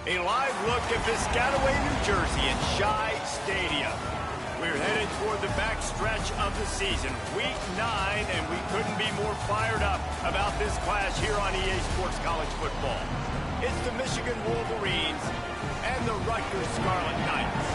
A live look at Piscataway, New Jersey at Shai Stadium. We're headed toward the backstretch of the season, Week 9, and we couldn't be more fired up about this clash here on EA Sports College Football. It's the Michigan Wolverines and the Rutgers Scarlet Knights.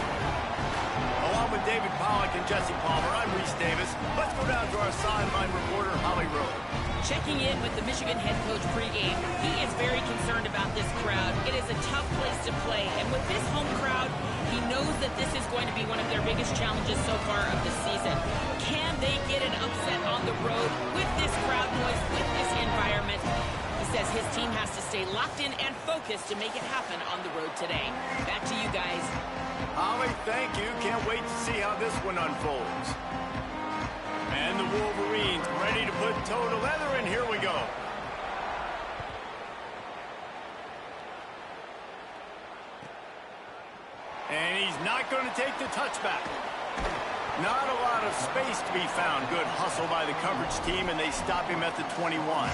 Along with David Pollack and Jesse Palmer, I'm Reese Davis. Let's go down to our sideline reporter, Holly Rowe. Checking in with the Michigan head coach pregame, he is very concerned about this crowd. It is a tough place to play, and with this home crowd, he knows that this is going to be one of their biggest challenges so far of the season. Can they get an upset on the road with this crowd noise, with this environment? He says his team has to stay locked in and focused to make it happen on the road today. Back to you guys. Holly, thank you. Can't wait to see how this one unfolds. And the Wolverines ready to put toe to leather, and here we go. And he's not going to take the touchback. Not a lot of space to be found. Good hustle by the coverage team, and they stop him at the 21.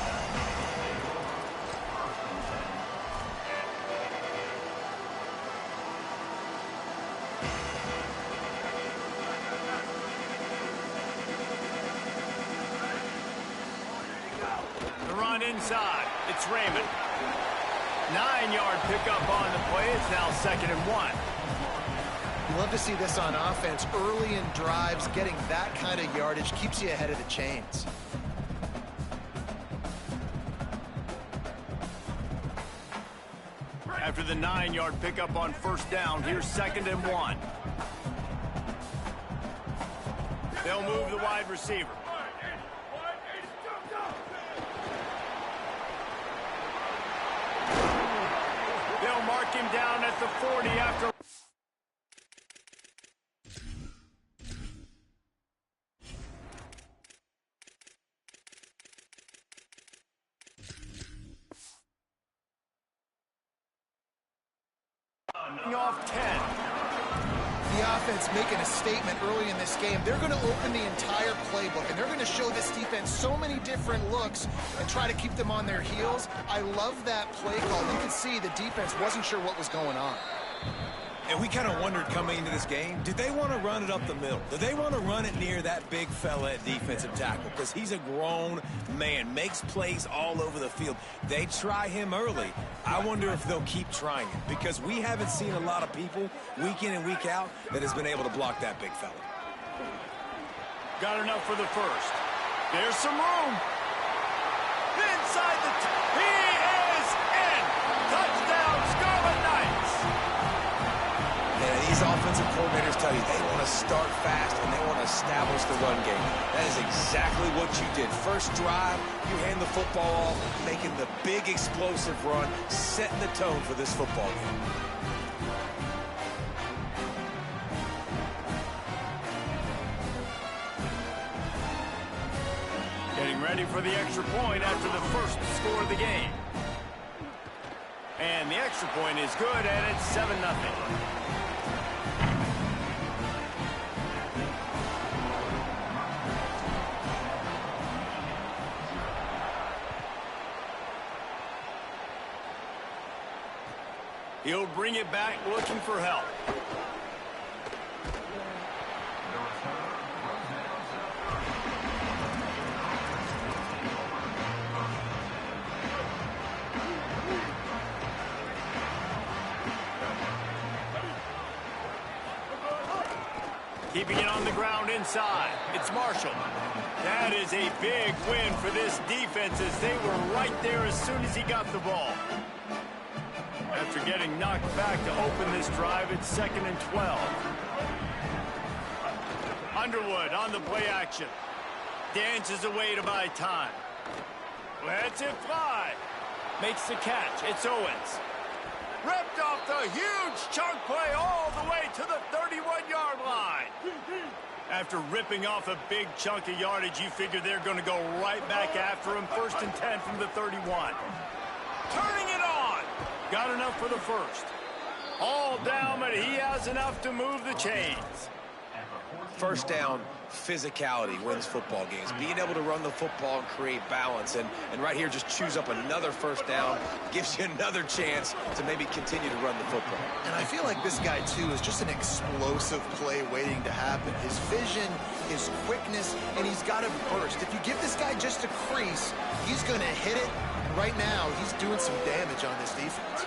Inside, it's Raymond. 9-yard pickup on the play. It's now 2nd and 1. You love to see this on offense. Early in drives, getting that kind of yardage keeps you ahead of the chains. After the 9-yard pickup on 1st down, here's 2nd and 1. They'll move the wide receiver. They'll mark him down at the 40 after. Off 10. The offense making a statement early in this game. They're going to open the entire playbook, and they're going to show this defense so many different looks and try to keep them on their heels. I love that play call. You can see the defense wasn't sure what was going on. And we kind of wondered coming into this game, did they want to run it up the middle? Do they want to run it near that big fella at defensive tackle? Because he's a grown man, makes plays all over the field. They try him early. I wonder if they'll keep trying it, because we haven't seen a lot of people week in and week out that has been able to block that big fella. Got enough for the first. There's some room. Inside the he is in. Touchdown, Scarlet Knights. And these offensive coordinators tell you they want to start fast and they want to establish the run game. That is exactly what you did. First drive, you hand the football off, making the big explosive run, setting the tone for this football game. Getting ready for the extra point after the first score of the game. And the extra point is good, and it's 7-0. He'll bring it back looking for help. Keeping it on the ground inside. It's Marshall. That is a big win for this defense as they were right there as soon as he got the ball. After getting knocked back to open this drive, it's 2nd and 12. Underwood on the play action. Dances away to buy time. Lets it fly. Makes the catch. It's Owens. Ripped off the huge chunk play all the way to the 31-yard line. After ripping off a big chunk of yardage, you figure they're going to go right back after him. 1st and 10 from the 31. Turning it on. Got enough for the first. All down, but he has enough to move the chains. First down, physicality wins football games. Being able to run the football and create balance. And right here, just choose up another first down, gives you another chance to maybe continue to run the football. And I feel like this guy, too, is just an explosive play waiting to happen. His vision, his quickness, and he's got a burst. If you give this guy just a crease, he's going to hit it. And right now, he's doing some damage on this defense.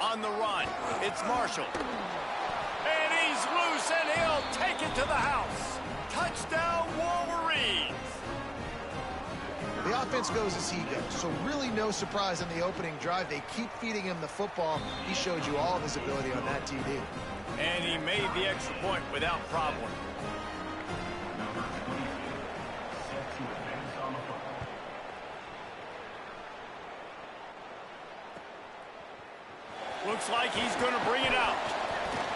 On the run, it's Marshall. And he's loose, and he'll take it to the house. Touchdown, Wolverines. The offense goes as he goes, so really no surprise on the opening drive. They keep feeding him the football. He showed you all of his ability on that TD. And he made the extra point without problem. Looks like he's going to bring it out.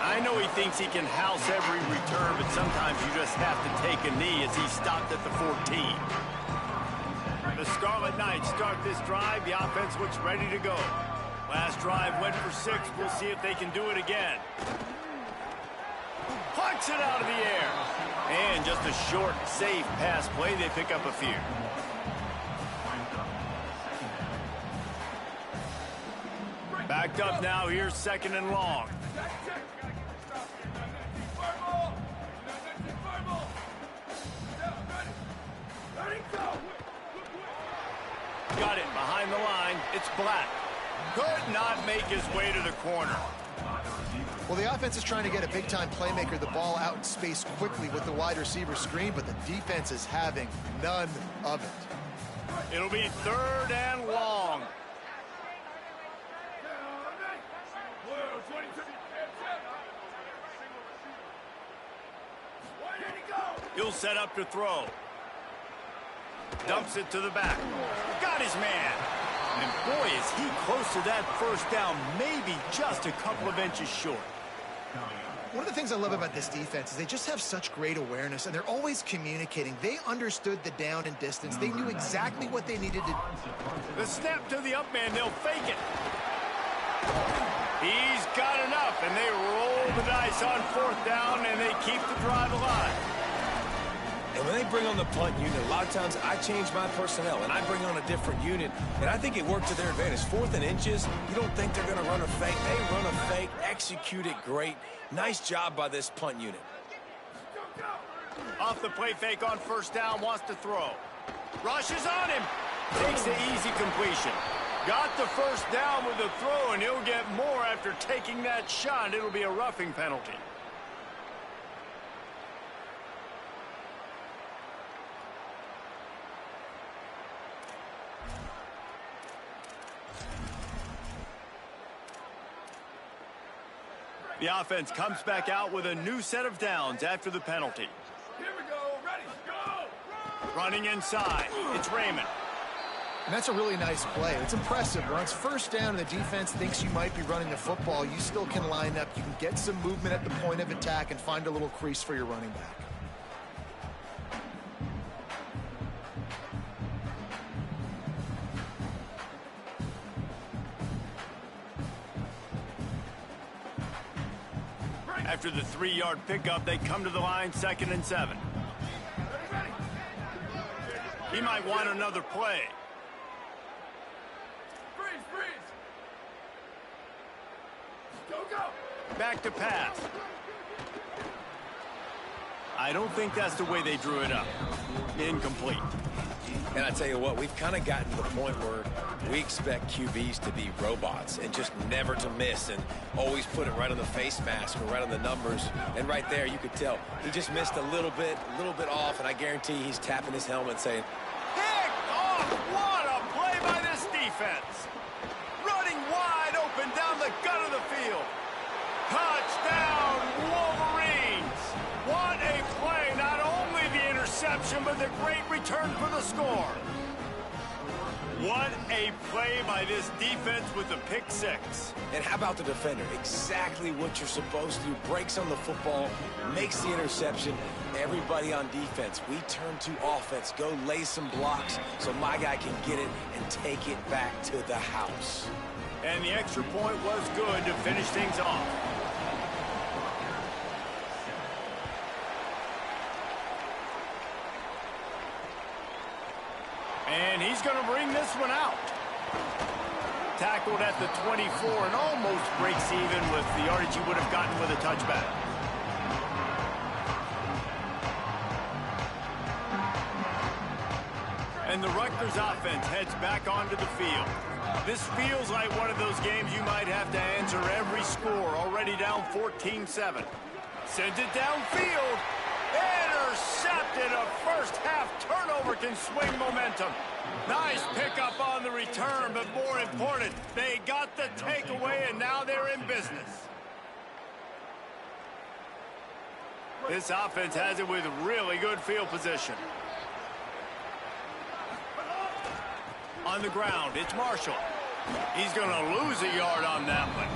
I know he thinks he can house every return, but sometimes you just have to take a knee as he stopped at the 14. The Scarlet Knights start this drive. The offense looks ready to go. Last drive went for 6. We'll see if they can do it again. Plucks it out of the air. And just a short, safe pass play. They pick up a few. Backed up now. Here's 2nd and long. Got it behind the line. It's Black. Could not make his way to the corner. Well, the offense is trying to get a big-time playmaker the ball out in space quickly with the wide receiver screen, but the defense is having none of it. It'll be 3rd and long. He'll set up to throw. Dumps it to the back. Got his man. And boy, is he close to that first down, maybe just a couple of inches short. One of the things I love about this defense is they just have such great awareness, and they're always communicating. They understood the down and distance. They knew exactly what they needed to do. The snap to the up man, they'll fake it. He's got enough, and they roll the dice on 4th down, and they keep the drive alive. And when they bring on the punt unit, a lot of times I change my personnel and I bring on a different unit, and I think it worked to their advantage. 4th and inches, you don't think they're going to run a fake. They run a fake, execute it great. Nice job by this punt unit. Off the play fake on 1st down, wants to throw. Rushes on him. Takes the easy completion. Got the 1st down with the throw, and he'll get more after taking that shot. It'll be a roughing penalty. The offense comes back out with a new set of downs after the penalty. Here we go, ready, go! Running inside, it's Raymond. And that's a really nice play. It's impressive. When it's 1st down and the defense thinks you might be running the football, you still can line up. You can get some movement at the point of attack and find a little crease for your running back. After the 3-yard pickup, they come to the line, 2nd and 7. He might want another play. Freeze, freeze! Go, go! Back to pass. I don't think that's the way they drew it up. Incomplete. And I tell you what, we've kind of gotten to the point where we expect QBs to be robots and just never to miss and always put it right on the face mask or right on the numbers. And right there, you could tell he just missed a little bit off, and I guarantee he's tapping his helmet saying, Picked off! What a play by this defense! Running wide open down the gut of the field. Touchdown, Wolverines! What a play! Not only the interception, but the great return for the score. What a play by this defense with the pick 6. and how about the defender? Exactly what you're supposed to do. Breaks on the football, makes the interception. Everybody on defense, we turn to offense. Go lay some blocks so my guy can get it and take it back to the house. And the extra point was good to finish things off. And he's going to bring this one out. Tackled at the 24 and almost breaks even with the yardage he would have gotten with a touchback. And the Rutgers offense heads back onto the field. This feels like one of those games you might have to answer every score. Already down 14-7. Sends it downfield. Intercepted. A first half turnover can swing momentum. Nice pickup on the return, but more important, they got the takeaway, and now they're in business. This offense has it with really good field position. On the ground, it's Marshall. He's going to lose a yard on that one.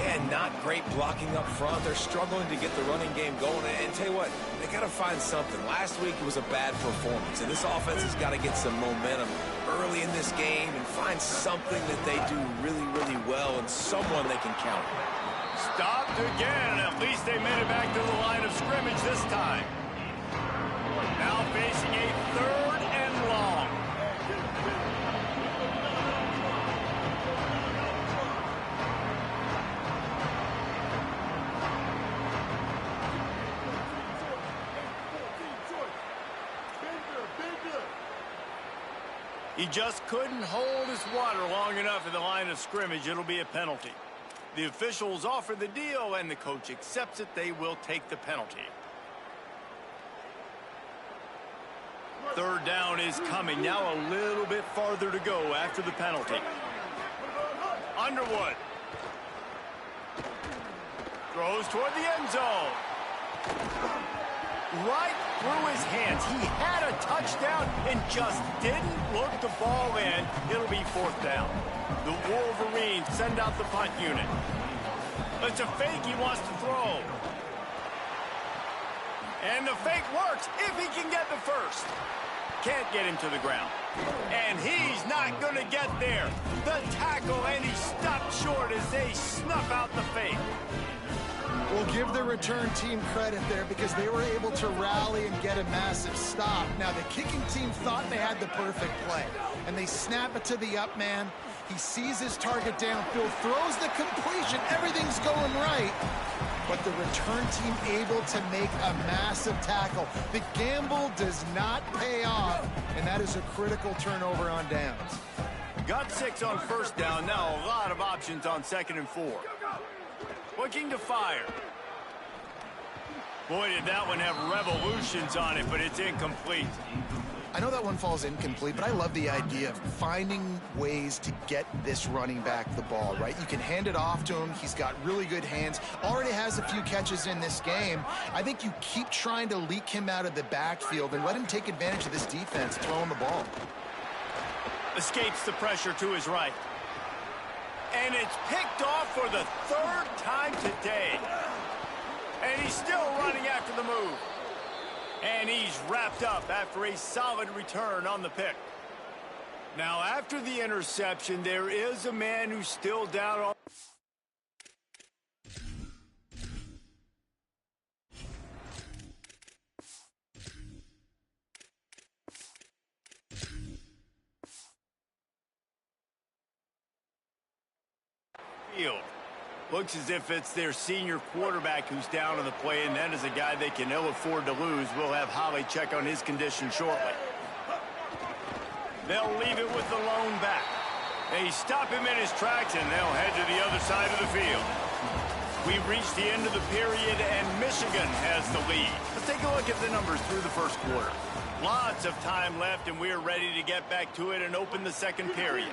Yeah, not great blocking up front. They're struggling to get the running game going. And tell you what, they got to find something. Last week it was a bad performance, and this offense has got to get some momentum early in this game and find something that they do really, really well and someone they can count on. Stopped again. At least they made it back to the line of scrimmage this time. Now facing a 3rd and long. He just couldn't hold his water long enough at the line of scrimmage. It'll be a penalty. The officials offer the deal, and the coach accepts it. They will take the penalty. 3rd down is coming. Now a little bit farther to go after the penalty. Underwood. Throws toward the end zone. Right through his hands. He had a touchdown and just didn't look the ball in. It'll be 4th down. The Wolverines send out the punt unit. It's a fake he wants to throw. And the fake works if he can get the first. Can't get him to the ground. And he's not going to get there. The tackle, and he stopped short as they snuff out the fake. We'll give the return team credit there because they were able to rally and get a massive stop. Now, the kicking team thought they had the perfect play, and they snap it to the up man. He sees his target downfield, throws the completion. Everything's going right, but the return team able to make a massive tackle. The gamble does not pay off, and that is a critical turnover on downs. Got 6 on 1st down. Now a lot of options on 2nd and 4. Looking to fire. Boy, did that one have revolutions on it, but it's incomplete. I know that one falls incomplete, but I love the idea of finding ways to get this running back the ball, right? You can hand it off to him. He's got really good hands. Already has a few catches in this game. I think you keep trying to leak him out of the backfield and let him take advantage of this defense throwing the ball. Escapes the pressure to his right. And it's picked off for the 3rd time today. And he's still running after the move. And he's wrapped up after a solid return on the pick. Now, after the interception, there is a man who's still down on... field. Looks as if it's their senior quarterback who's down on the play, and that is a guy they can ill afford to lose. We'll have Holly check on his condition shortly. They'll leave it with the lone back. They stop him in his tracks, and they'll head to the other side of the field. We've reached the end of the period, and Michigan has the lead. Let's take a look at the numbers through the 1st quarter. Lots of time left, and we're ready to get back to it and open the 2nd period.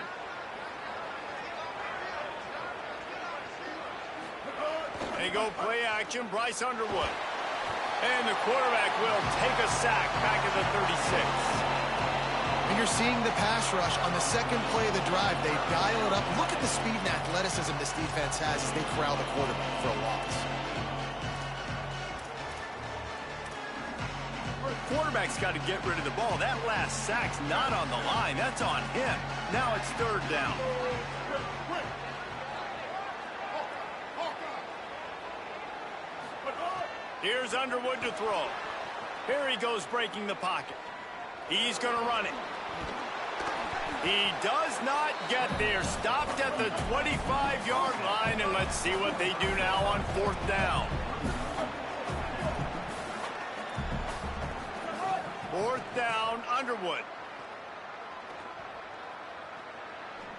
They go play action, Bryce Underwood. And the quarterback will take a sack back at the 36. And you're seeing the pass rush on the 2nd play of the drive. They dial it up. Look at the speed and athleticism this defense has as they corral the quarterback for a loss. Quarterback's got to get rid of the ball. That last sack's not on the line. That's on him. Now it's 3rd down. Here's Underwood to throw. Here he goes breaking the pocket. He's going to run it. He does not get there. Stopped at the 25-yard line, and let's see what they do now on 4th down. 4th down, Underwood.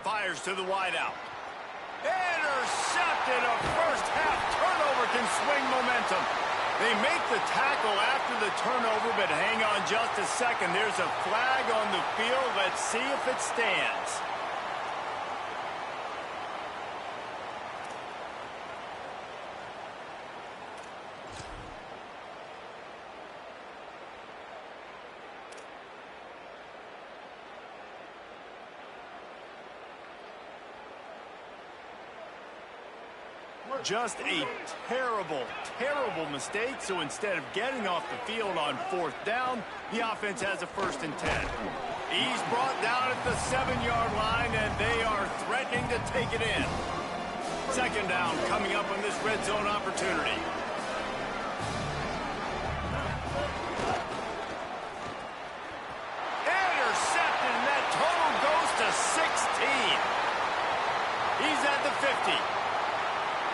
Fires to the wideout. Intercepted. A first-half turnover can swing momentum. They make the tackle after the turnover, but hang on just a second. There's a flag on the field. Let's see if it stands. Just a terrible, terrible mistake. So instead of getting off the field on 4th down, the offense has a 1st and 10. He's brought down at the 7-yard line, and they are threatening to take it in. 2nd down coming up on this red zone opportunity. Intercepted, and that total goes to 16. He's at the 50.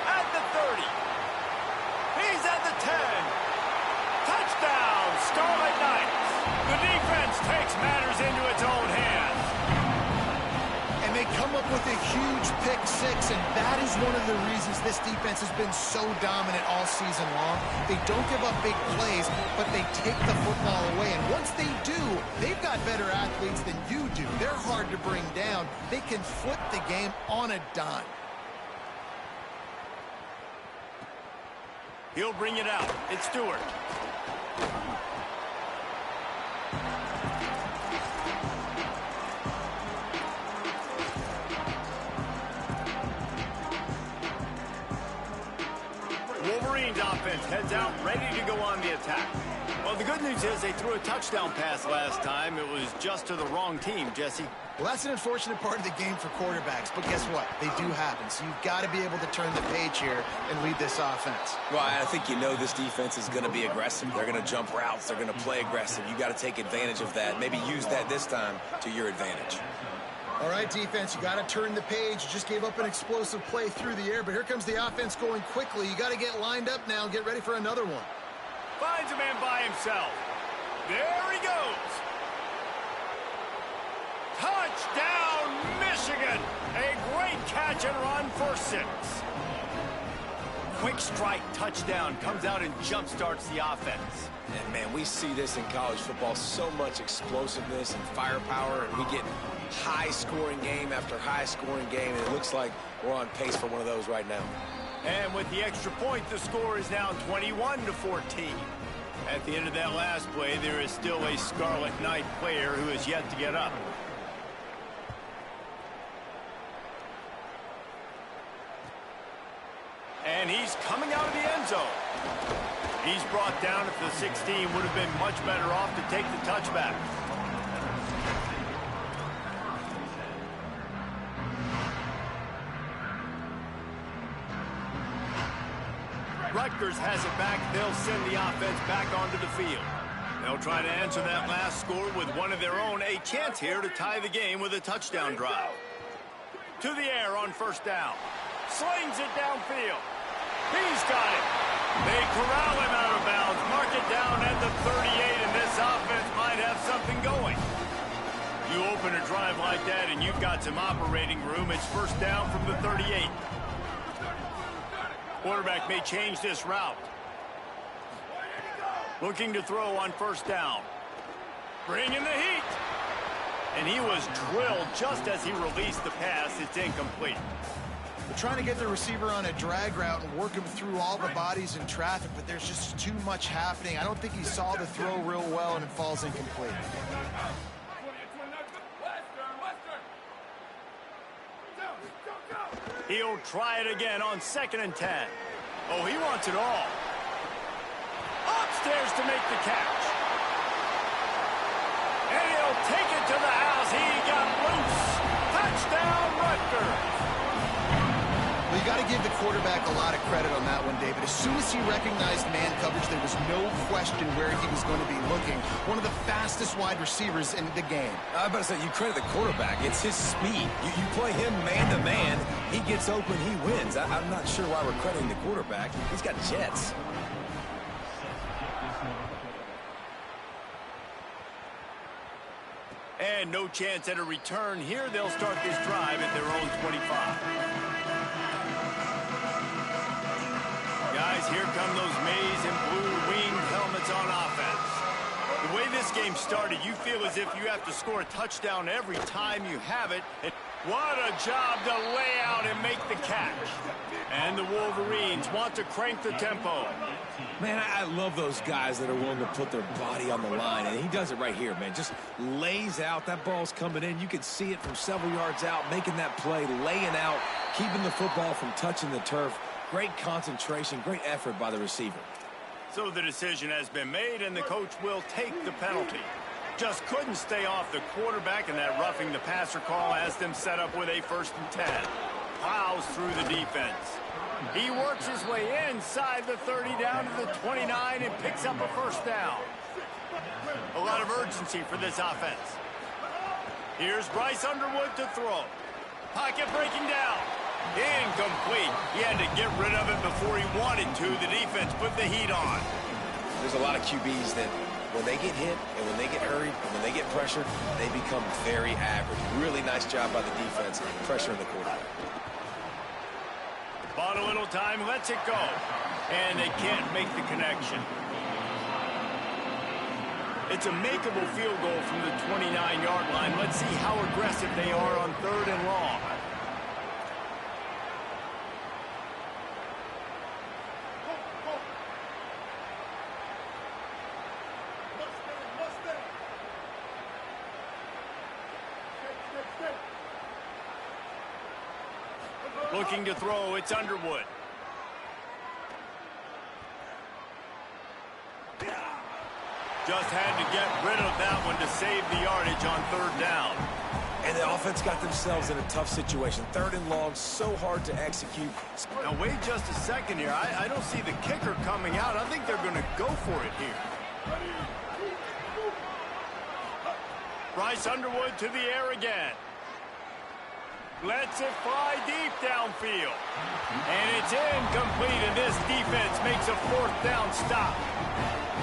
At the 30. He's at the 10. Touchdown, Scarlet Knights. The defense takes matters into its own hands. And they come up with a huge pick 6, and that is one of the reasons this defense has been so dominant all season long. They don't give up big plays, but they take the football away. And once they do, they've got better athletes than you do. They're hard to bring down. They can flip the game on a dime. He'll bring it out. It's Stewart. Wolverines offense heads out, ready to go on the attack. Well, the good news is they threw a touchdown pass last time. It was just to the wrong team, Jesse. Well, that's an unfortunate part of the game for quarterbacks, but guess what? They do happen, so you've got to be able to turn the page here and lead this offense. Well, I think you know this defense is going to be aggressive. They're going to jump routes. They're going to play aggressive. You got to take advantage of that. Maybe use that this time to your advantage. All right, defense, you got to turn the page. You just gave up an explosive play through the air, but here comes the offense going quickly. You got to get lined up now and get ready for another one. Finds a man by himself. There he goes. Touchdown, Michigan! A great catch and run for 6. Quick strike touchdown comes out and jump starts the offense. And, man, we see this in college football, so much explosiveness and firepower, and we get high-scoring game after high-scoring game, and it looks like we're on pace for one of those right now. And with the extra point, the score is now 21-14. At the end of that last play, there is still a Scarlet Knight player who is yet to get up. And he's coming out of the end zone. He's brought down at the 16. Would have been much better off to take the touchback. Rutgers has it back. They'll send the offense back onto the field. They'll try to answer that last score with one of their own. A chance here to tie the game with a touchdown drive. To the air on 1st down. Slings it downfield. He's got it. They corral him out of bounds. Mark it down at the 38, and this offense might have something going. You open a drive like that, and you've got some operating room. It's 1st down from the 38. Quarterback may change this route. Looking to throw on 1st down. Bringing the heat. And he was drilled just as he released the pass. It's incomplete. They're trying to get the receiver on a drag route and work him through all the bodies in traffic, but there's just too much happening. I don't think he saw the throw real well, and it falls incomplete. He'll try it again on 2nd and 10. Oh, he wants it all. Upstairs to make the catch. And he'll take it to the house. He got loose. Touchdown, Rutgers. Well, you got to give the quarterback a lot of credit on that one, David. As soon as he recognized man coverage, there was no question where he was going to be looking. One of the fastest wide receivers in the game. I was about to say, you credit the quarterback. It's his speed. You play him man-to-man, he gets open, he wins. I'm not sure why we're crediting the quarterback. He's got jets. And no chance at a return here. They'll start this drive at their own 25. Guys, here come those maize and blue winged helmets on offense. The way this game started, you feel as if you have to score a touchdown every time you have it. And what a job to lay out and make the catch. And the Wolverines want to crank the tempo. Man, I love those guys that are willing to put their body on the line, and he does it right here, man. Just lays out. That ball's coming in. You can see it from several yards out, making that play, laying out, keeping the football from touching the turf. Great concentration, great effort by the receiver. So the decision has been made, and the coach will take the penalty. Just couldn't stay off the quarterback, and that roughing the passer call has them set up with a 1st and 10. Plows through the defense. He works his way inside the 30 down to the 29 and picks up a 1st down. A lot of urgency for this offense. Here's Bryce Underwood to throw. Pocket breaking down. Incomplete. He had to get rid of it before he wanted to. The defense put the heat on. There's a lot of QBs that when they get hit and when they get hurried and when they get pressured, they become very average. Really nice job by the defense pressuring the quarterback. Bought a little time, lets it go. And they can't make the connection. It's a makeable field goal from the 29-yard line. Let's see how aggressive they are on 3rd and long. Looking to throw, it's Underwood. Just had to get rid of that one to save the yardage on 3rd down. And the offense got themselves in a tough situation. 3rd and long, so hard to execute. Now wait just a second here. I don't see the kicker coming out. I think they're going to go for it here. Bryce Underwood to the air again. Lets it fly deep downfield. And it's incomplete, and this defense makes a 4th down stop.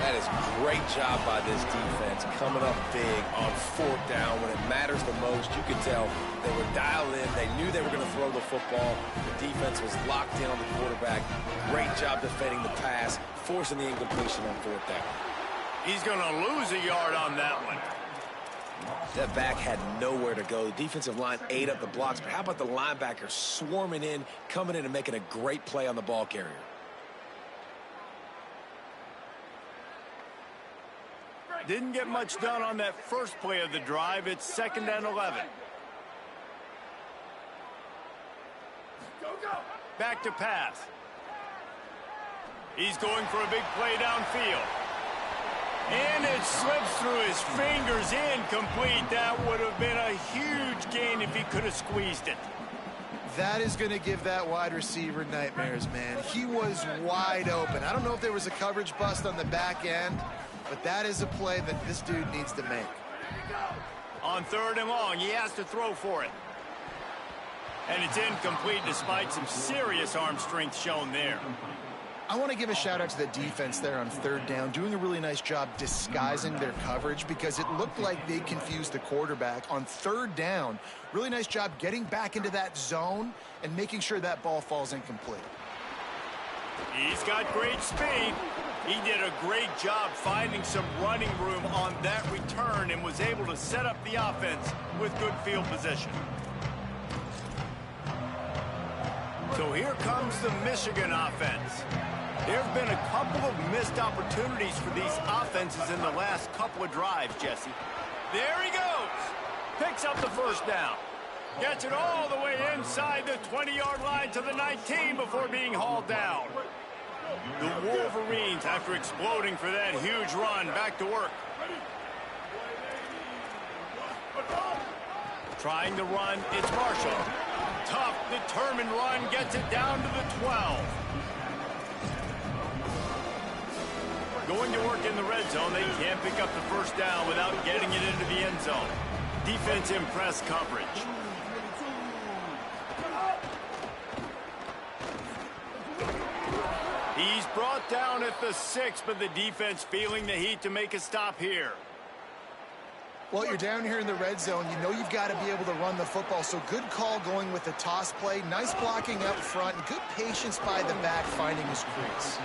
That is great job by this defense, coming up big on 4th down when it matters the most. You could tell they were dialed in. They knew they were going to throw the football. The defense was locked in on the quarterback. Great job defending the pass, forcing the incompletion on 4th down. He's going to lose a yard on that one. That back had nowhere to go. The defensive line ate up the blocks, but how about the linebacker swarming in, coming in and making a great play on the ball carrier? Didn't get much done on that first play of the drive. It's 2nd and 11. Back to pass. He's going for a big play downfield. And it slips through his fingers, incomplete. That would have been a huge gain if he could have squeezed it. That is going to give that wide receiver nightmares, man. He was wide open. I don't know if there was a coverage bust on the back end, but that is a play that this dude needs to make. On 3rd and long, he has to throw for it. And it's incomplete despite some serious arm strength shown there. I want to give a shout out to the defense there on 3rd down, doing a really nice job disguising their coverage because it looked like they confused the quarterback on 3rd down. Really nice job getting back into that zone and making sure that ball falls incomplete. He's got great speed. He did a great job finding some running room on that return and was able to set up the offense with good field position. So here comes the Michigan offense. There have been a couple of missed opportunities for these offenses in the last couple of drives, Jesse. There he goes. Picks up the 1st down. Gets it all the way inside the 20-yard line to the 19 before being hauled down. The Wolverines, after exploding for that huge run, back to work. Trying to run, it's Marshall. tough, determined run gets it down to the 12. Going to work in the red zone, they can't pick up the first down without getting it into the end zone. Defense in press coverage. He's brought down at the 6, but the defense feeling the heat to make a stop here. Well, you're down here in the red zone. You know you've got to be able to run the football, so good call going with the toss play. Nice blocking up front, and good patience by the back finding his crease.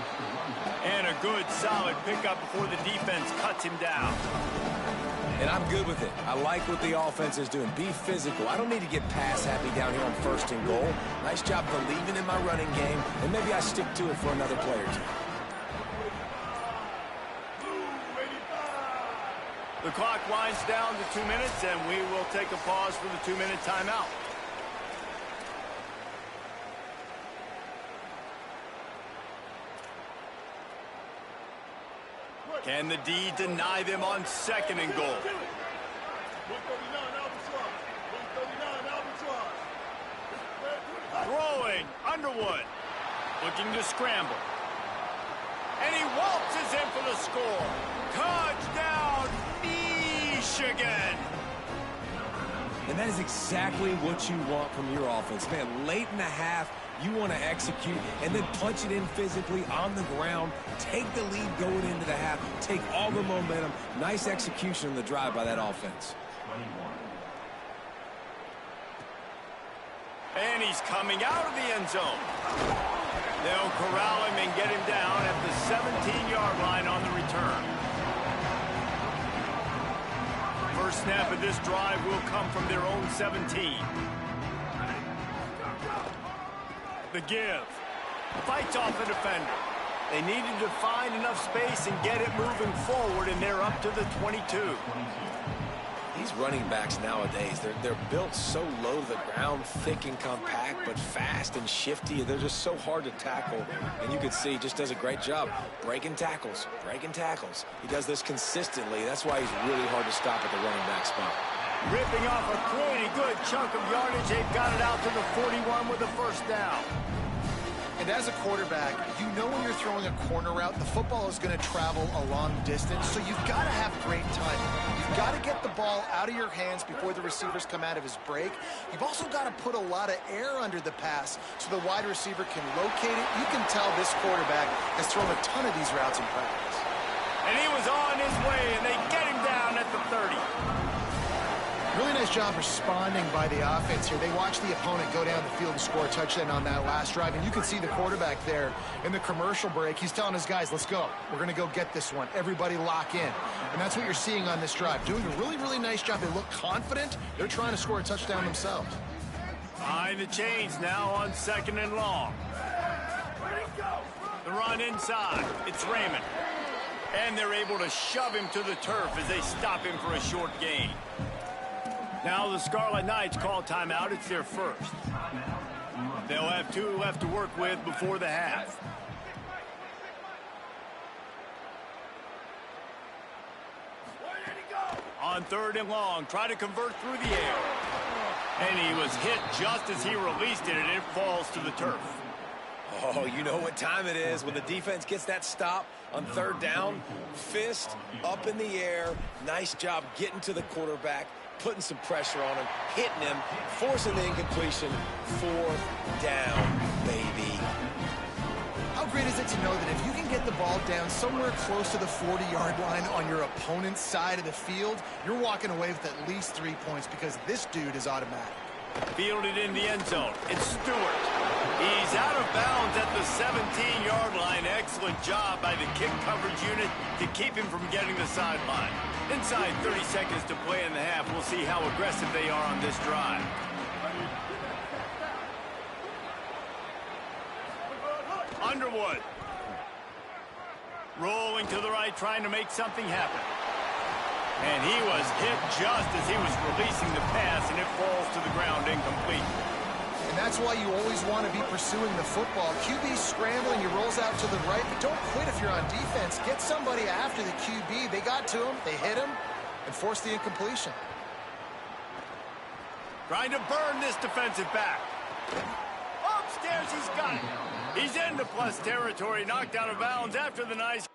And a good, solid pickup before the defense cuts him down. And I'm good with it. I like what the offense is doing. Be physical. I don't need to get pass happy down here on 1st and goal. Nice job believing in my running game, and maybe I stick to it for another play or two. The clock winds down to 2 minutes, and we will take a pause for the 2-minute timeout. Can the D deny them on 2nd and goal? Throwing, Underwood, looking to scramble. And he waltzes in for the score. Touchdown, Michigan! And that is exactly what you want from your offense. Man, late in the half, you want to execute and then punch it in physically on the ground. Take the lead going into the half. Take all the momentum. Nice execution on the drive by that offense. And he's coming out of the end zone. They'll corral him and get him down at the 17-yard line on the return. First snap of this drive will come from their own 17. The give. Fights off the defender. They needed to find enough space and get it moving forward, and they're up to the 22. These running backs nowadays, they're built so low to the ground, thick and compact, but fast and shifty. They're just so hard to tackle. And you can see he just does a great job breaking tackles, breaking tackles. He does this consistently. That's why he's really hard to stop at the running back spot. Ripping off a pretty good chunk of yardage. They've got it out to the 41 with a first down. And as a quarterback, you know when you're throwing a corner route, the football is going to travel a long distance, so you've got to have great timing. You've got to get the ball out of your hands before the receivers come out of his break. You've also got to put a lot of air under the pass so the wide receiver can locate it. You can tell this quarterback has thrown a ton of these routes in practice. And he was on his way, and they get him down at the 30. Really nice job responding by the offense here. They watched the opponent go down the field and score a touchdown on that last drive. And you can see the quarterback there in the commercial break. He's telling his guys, let's go. We're going to go get this one. Everybody lock in. And that's what you're seeing on this drive. Doing a really, really nice job. They look confident. They're trying to score a touchdown themselves. Behind the chains now on 2nd and long. The run inside. It's Raymond. And they're able to shove him to the turf as they stop him for a short gain. Now the Scarlet Knights call timeout. It's their first. They'll have 2 left to work with before the half. On 3rd and long, try to convert through the air. And he was hit just as he released it, and it falls to the turf. Oh, you know what time it is when the defense gets that stop on 3rd down. Fist up in the air. Nice job getting to the quarterback, putting some pressure on him, hitting him, forcing the incompletion. 4th down, baby. How great is it to know that if you can get the ball down somewhere close to the 40-yard line on your opponent's side of the field, you're walking away with at least 3 points because this dude is automatic. Fielded in the end zone. It's Stewart. He's out of bounds at the 17-yard line. Excellent job by the kick coverage unit to keep him from getting the sideline. Inside 30 seconds to play in the half. We'll see how aggressive they are on this drive. Underwood. Rolling to the right, trying to make something happen. And he was hit just as he was releasing the pass, and it falls to the ground incomplete. And that's why you always want to be pursuing the football. QB's scrambling, he rolls out to the right, but don't quit if you're on defense. Get somebody after the QB. They got to him, they hit him, and forced the incompletion. Trying to burn this defensive back. Upstairs, he's got it. He's into plus territory, knocked out of bounds after the nice...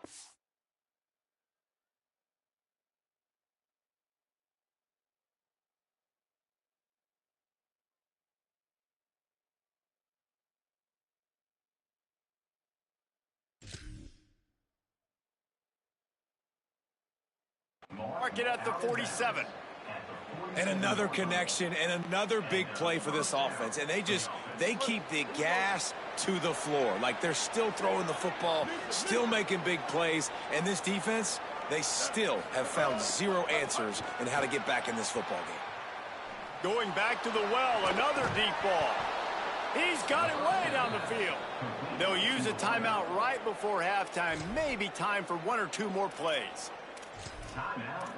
Mark it at the 47. And another connection and another big play for this offense. And they keep the gas to the floor. Like they're still throwing the football, still making big plays. And this defense, they still have found zero answers in how to get back in this football game. Going back to the well, another deep ball. He's got it way down the field. They'll use a timeout right before halftime. Maybe time for one or two more plays. Timeout,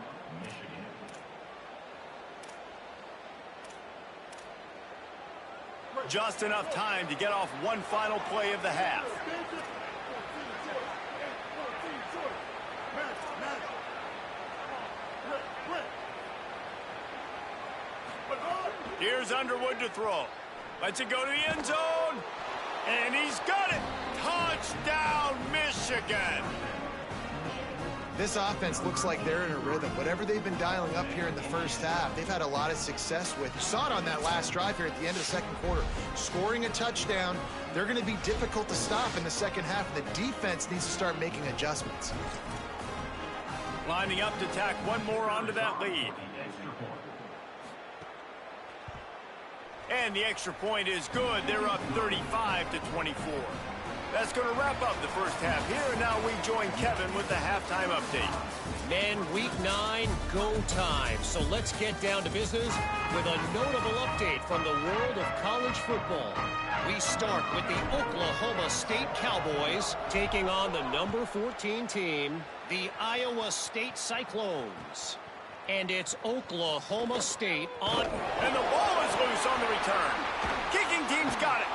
Michigan. Just enough time to get off one final play of the half. Here's Underwood to throw. Lets it go to the end zone. And he's got it. Touchdown, Michigan. This offense looks like they're in a rhythm. Whatever they've been dialing up here in the first half, they've had a lot of success with. You saw it on that last drive here at the end of the second quarter. Scoring a touchdown, they're going to be difficult to stop in the second half. The defense needs to start making adjustments. Lining up to tack one more onto that lead. And the extra point is good. They're up 35-24. That's going to wrap up the first half here, and now we join Kevin with the halftime update. Men, week 9, go time. So let's get down to business with a notable update from the world of college football. We start with the Oklahoma State Cowboys taking on the number 14 team, the Iowa State Cyclones. And it's Oklahoma State on... And the ball is loose on the return. Kicking team's got it.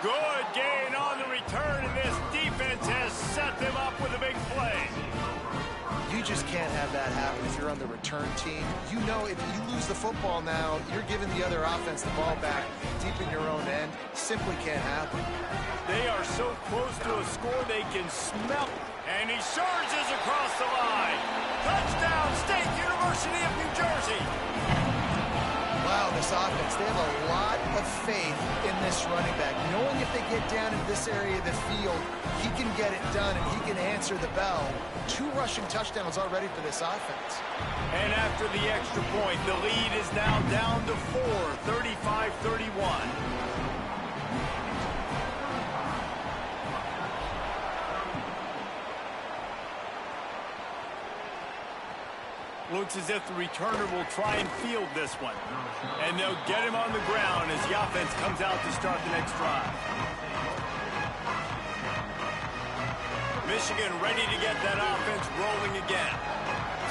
Good gain on the return, and this defense has set them up with a big play. You just can't have that happen if you're on the return team. You know if you lose the football now, you're giving the other offense the ball back deep in your own end. Simply can't happen. They are so close to a score they can smell. And he surges across the line. Touchdown, State University of New Jersey. Wow, this offense, they have a lot of faith in this running back. Knowing if they get down into this area of the field, he can get it done and he can answer the bell. 2 rushing touchdowns already for this offense. And after the extra point, the lead is now down to 4, 35-31. Looks as if the returner will try and field this one. And they'll get him on the ground as the offense comes out to start the next drive. Michigan ready to get that offense rolling again.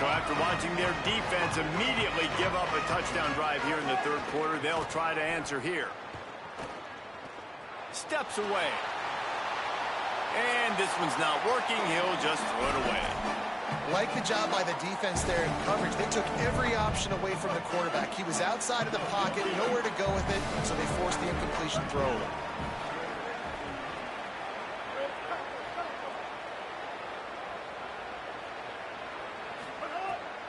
So after watching their defense immediately give up a touchdown drive here in the third quarter, they'll try to answer here. Steps away. And this one's not working. He'll just throw it away. Like the job by the defense there in coverage. They took every option away from the quarterback. He was outside of the pocket, nowhere to go with it, so they forced the incompletion throw.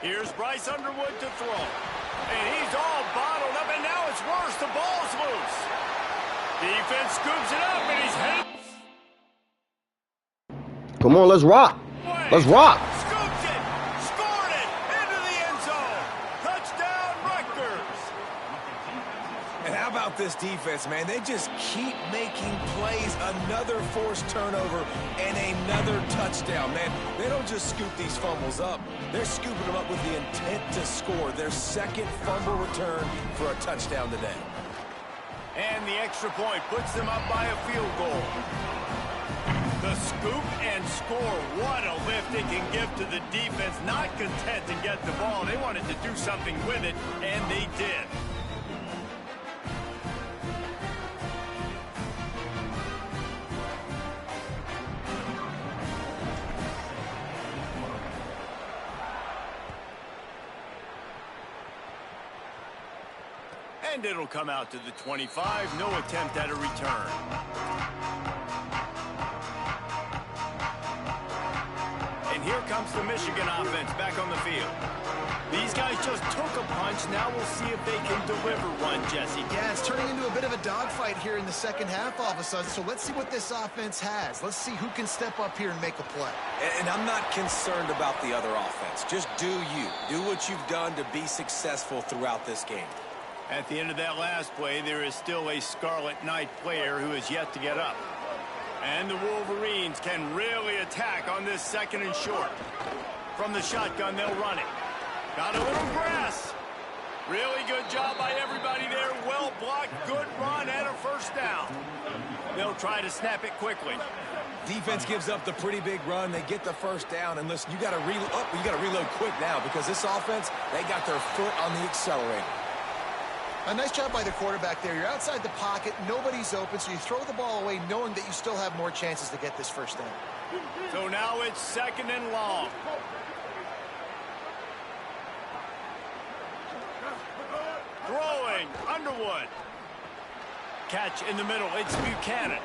Here's Bryce Underwood to throw. And he's all bottled up, and now it's worse. The ball's loose. Defense scoops it up, and he's headed. Come on, let's rock. Let's rock. Scooped it. Scored it. Into the end zone. Touchdown, Rutgers. And how about this defense, man? They just keep making plays. Another forced turnover and another touchdown, man. They don't just scoop these fumbles up. They're scooping them up with the intent to score. Their second fumble return for a touchdown today. And the extra point puts them up by a field goal. The scoop and score. What a lift it can give to the defense. Not content to get the ball. They wanted to do something with it, and they did. And it'll come out to the 25. No attempt at a return. And here comes the Michigan offense back on the field. These guys just took a punch. Now we'll see if they can deliver one, Jesse. Yeah, it's turning into a bit of a dogfight here in the second half all of a sudden. So let's see what this offense has. Let's see who can step up here and make a play. And I'm not concerned about the other offense. Just do you. Do what you've done to be successful throughout this game. At the end of that last play, there is still a Scarlet Knight player who is yet to get up. And the Wolverines can really attack on this second and short. From the shotgun, they'll run it. Got a little grass. Really good job by everybody there. Well blocked, good run, and a first down. They'll try to snap it quickly. Defense gives up the pretty big run. They get the first down. And listen, you got to reload quick now because this offense, they got their foot on the accelerator. A nice job by the quarterback there. You're outside the pocket. Nobody's open, so you throw the ball away knowing that you still have more chances to get this first down. So now it's second and long. Throwing, Underwood. Catch in the middle, it's Buchanan.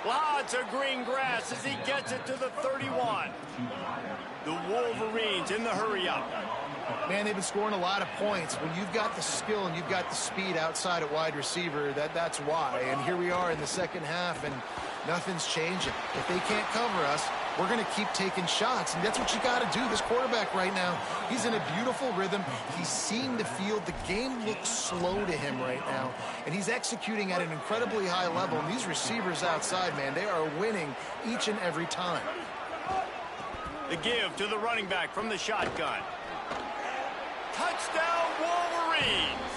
Lots of green grass as he gets it to the 31. The Wolverines in the hurry-up. Man, they've been scoring a lot of points. When you've got the skill and you've got the speed outside at wide receiver, that's why. And here we are in the second half, and nothing's changing. If they can't cover us, we're going to keep taking shots, and that's what you got to do. This quarterback right now, he's in a beautiful rhythm. He's seeing the field. The game looks slow to him right now, and he's executing at an incredibly high level. And these receivers outside, man, they are winning each and every time. The give to the running back from the shotgun. Touchdown, Wolverines!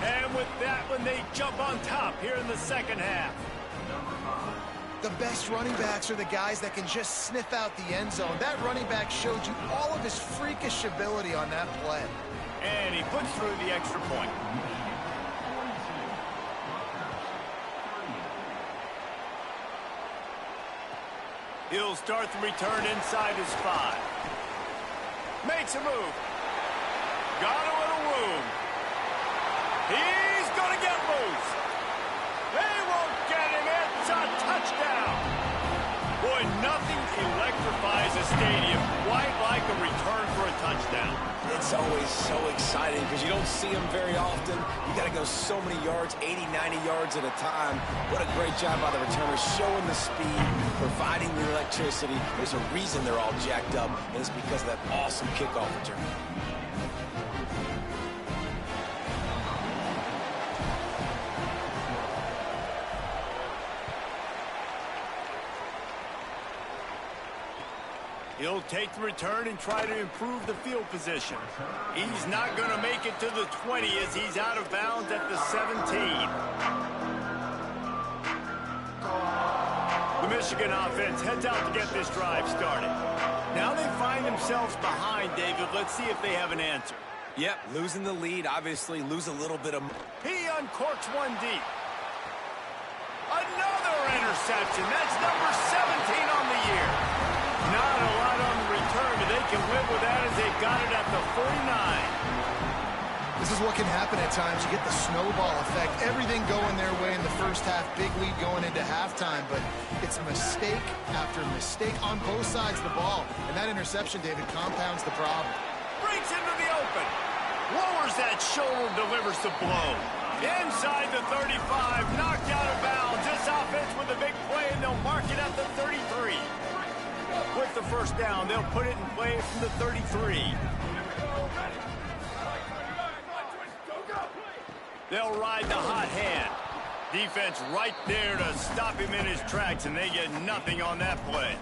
And with that one, they jump on top here in the second half. The best running backs are the guys that can just sniff out the end zone. That running back showed you all of his freakish ability on that play. And he puts through the extra point. He'll start the return inside his 5. Makes a move. Got a little room. He's going to get loose. They won't get him. It's a touchdown. Boy, nothing electrifies a stadium quite like a return for a touchdown. It's always so exciting because you don't see them very often. You got to go so many yards, 80, 90 yards at a time. What a great job by the returners, showing the speed, providing the electricity. There's a reason they're all jacked up, and it's because of that awesome kickoff return. He'll take the return and try to improve the field position. He's not going to make it to the 20 as he's out of bounds at the 17. The Michigan offense heads out to get this drive started. Now they find themselves behind, David. Let's see if they have an answer. Yep, losing the lead, obviously lose a little bit of... He uncorks one deep. Another interception. That's number 17 on the year. Not a lot on the return, but they can live with that as they've got it at the 49. This is what can happen at times. You get the snowball effect. Everything going their way in the first half. Big lead going into halftime, but it's mistake after mistake on both sides of the ball. And that interception, David, compounds the problem. Breaks into the open. Lowers that shoulder, delivers the blow. Inside the 35, knocked out of bounds. This offense with a big play, and they'll mark it at the 33. With the first down, they'll put it in play from the 33. They'll ride the hot hand. Defense right there to stop him in his tracks, and they get nothing on that play.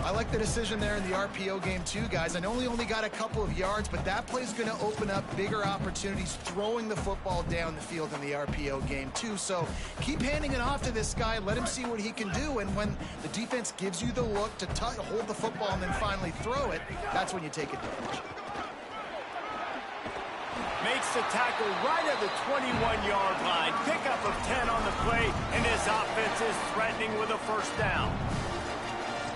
I like the decision there in the RPO game too, guys. I know he only got a couple of yards, but that play's going to open up bigger opportunities throwing the football down the field in the RPO game too. So keep handing it off to this guy. Let him see what he can do. And when the defense gives you the look to hold the football and then finally throw it, that's when you take advantage. Makes the tackle right at the 21-yard line. Pickup of 10 on the play, and this offense is threatening with a first down.